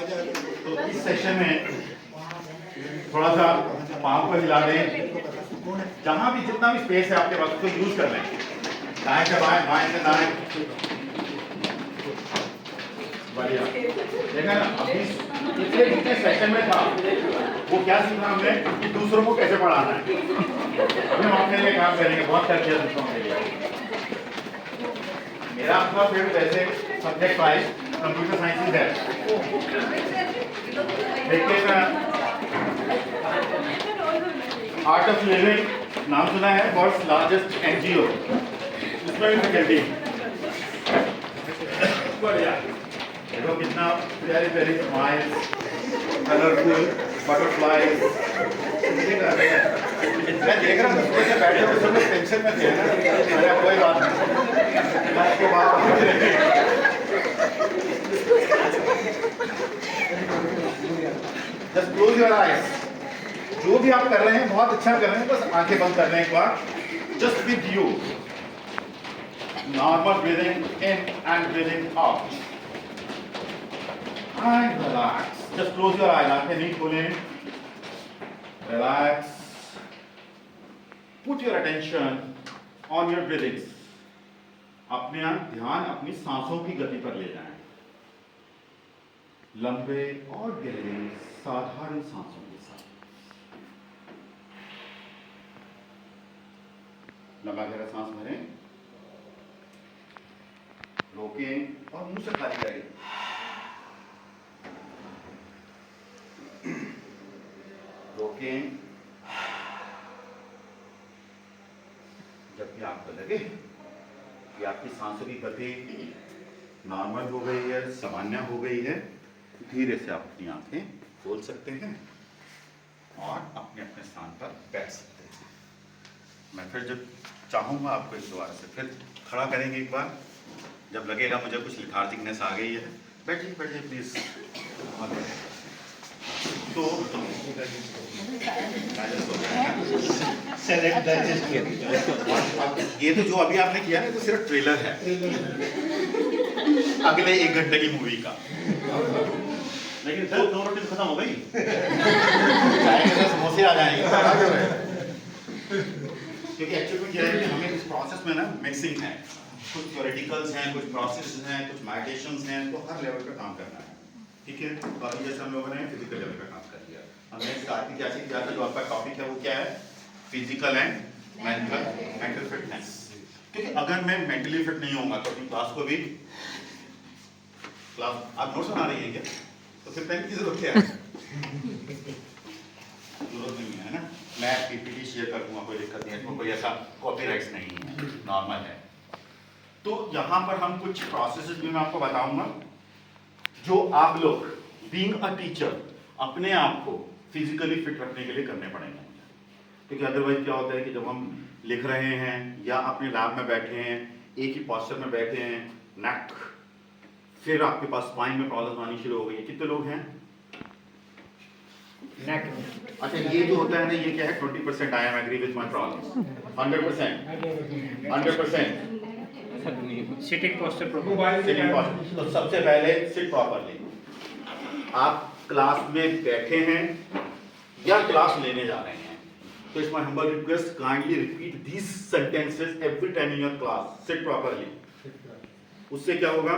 तो इस सेशन में थोड़ा सा पाँव को हिला दें, जहां भी जितना भी स्पेस है आपके पास उसको यूज कर लें, दाएं से बाएं, बाएं से दाएं। बढ़िया, देखा ना। अभी पिछले जितने सेशन में था वो क्या सीखा हमने कि दूसरों को कैसे पढ़ाना है। हम अपने लिए काम करेंगे, बहुत कर दिया दूसरों के लिए। मेरा अपना फेवरेट वैसे सब्जेक्ट वाइज कंप्यूटर साइंस है, लेकिन आर्ट ऑफ लिविंग नाम सुना है, वर्ल्ड्स लार्जेस्ट एनजीओ, उसमें भी फैकल्टी। बढ़िया, देखो कितना प्यारी प्यारी स्माइल्स, कलरफुल बटरफ्लाइज। मैं देख रहा हूँ उसके बैठे हुए सब लोग टेंशन में थे ना। अरे कोई बात नहीं, उसके बाद जस्ट क्लोज योर आईज। जो भी आप कर रहे हैं बहुत अच्छा कर रहे हैं, बस आंखें बंद कर रहे हैं एक बार। Just with you, normal breathing in and breathing out and relax. Just close your eyes, आंखें नहीं खोलें, relax. Put your attention on your breathings. अपने ध्यान अपनी सांसों की गति पर ले जाएं, लंबे और गहरे साधारण सांसों के साथ। लंबा गहरा सांस भरें, रोकें और मुंह से खाली करें। रोकें। जब भी आपको लगे कि आपकी सांसों की गति नॉर्मल हो गई है, सामान्य हो गई है, धीरे से आप अपनी आंखें खोल सकते हैं और अपने अपने स्थान पर बैठ सकते हैं। मैं फिर जब चाहूँगा आपको इस दोबारा से फिर खड़ा करेंगे एक बार। जब लगेगा मुझे कुछ लिथार्जिकनेस आ गई है, बैठिए बैठिए प्लीज। तो ये तो जो अभी आपने किया ना, तो सिर्फ ट्रेलर है अगले 1 घंटे की मूवी का। लेकिन सर 2 रोटी तो खत्म हो गई, चाय के साथ समोसे आ जाएंगे। क्योंकि एक्चुअली क्या है कि हमें इस प्रोसेस में ना मिक्सिंग है, कुछ थ्योरेटिकल्स हैं, कुछ प्रोसेस हैं, कुछ मेडिटेशंस हैं, तो हर लेवल पे काम करना है। ठीक है, तो अभी जैसे हम लोगों ने फिजिकल लेवल पे काम कर लिया, हमने स्टार्ट में क्या किया था, जो आपका टॉपिक है वो क्या है, फिजिकल एंड मेंटल फिटनेस। क्योंकि अगर मैं मेंटली फिट नहीं होऊंगा तो अपनी क्लास को भी आप नोट्स बना रही है क्या, तो फिर पेन की जरूरत क्या है? जरूरत नहीं है ना। मैं पीपीटी शेयर कर दूंगा, कोई दिक्कत नहीं है, इसमें कोई ऐसा कॉपीराइट्स नहीं है, नॉर्मल है। तो यहाँ पर हम कुछ प्रोसेसेस भी मैं आपको बताऊंगा, जो आप लोग बीइंग अ टीचर अपने आप को फिजिकली फिट रखने के लिए करने पड़ेंगे। क्योंकि अदरवाइज क्या होता है कि जब हम लिख रहे हैं या अपने लैब में बैठे हैं, एक ही पोस्चर में बैठे हैं, नेक, फिर आपके पास स्पाइन में प्रॉब्लम आनी शुरू हो गई है। कितने लोग हैं नेक? अच्छा, ये जो होता है ना, ये क्या है, 20% I am agree with my problem, 100% sitting posture sitting posture. तो सबसे पहले सिट प्रॉपरली। आप क्लास में बैठे हैं या क्लास लेने जा रहे हैं, तो it's my humble request, kindly repeat these sentences every time in your class. Sit properly. उससे क्या होगा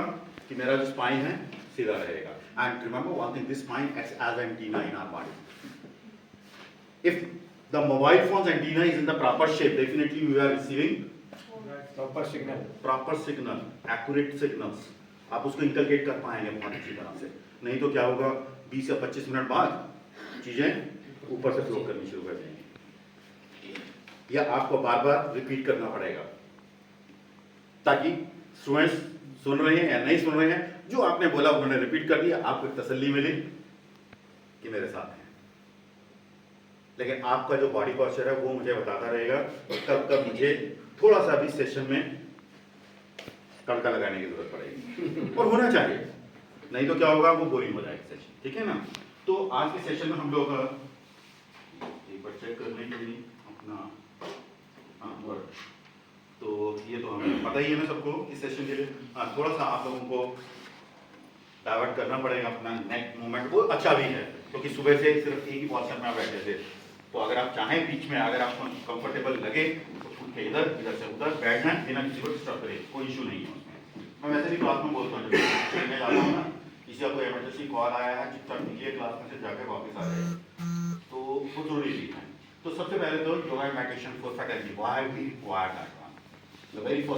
कि मेरा जो स्पाइन है सीधा रहेगा। And remember one thing, this spine acts as antenna in our body. If the mobile phone's antenna is in the proper shape, definitely we are receiving proper signal, accurate signals. आप उसको inculcate कर पाएंगे बहुत अच्छी तरह से। नहीं तो क्या होगा, 20 या 25 मिनट बाद चीजें ऊपर से फ्लो करनी शुरू कर देंगी, या आपको बार बार रिपीट करना पड़ेगा, ताकि स्टूडेंट्स सुन रहे हैं या नहीं सुन रहे हैं, जो आपने बोला उन्होंने रिपीट कर दिया, आपको एक तसल्ली मिली कि मेरे साथ है। लेकिन आपका जो बॉडी पोस्चर है वो मुझे बताता रहेगा कब कब मुझे थोड़ा सा भी सेशन में तड़का लगाने की जरूरत पड़ेगी, और होना चाहिए, नहीं तो क्या होगा, वो बोरिंग हो जाएगा सेशन। ठीक है ना। तो आज के सेशन में हम लोग एक बार चेक करने के लिए अपना वर्ड, तो ये तो हमें पता ही है ना सबको इस सेशन के लिए। थोड़ा सा आप लोगों को डाइवर्ट करना पड़ेगा अपना नेक मूवमेंट, वो अच्छा भी है क्योंकि सुबह से सिर्फ एक ही पोस्चर में आप बैठे थे। तो अगर आप चाहें बीच में अगर आपको कंफर्टेबल लगे तो उठ के इधर से उधर बैठना है बिना किसी को डिस्टर्ब करे, कोई इशू नहीं है उसमें। मैं वैसे भी क्लास में बोलता हूँ जब ट्रेन में जाता हूँ ना, किसी का कोई इमरजेंसी कॉल आया है, चुपचाप निकलिए क्लास में से जाकर वापस आ जाए, तो वो जरूरी चीज़ है। तो सबसे पहले तो yoga meditation for faculty, why we require that one, the very first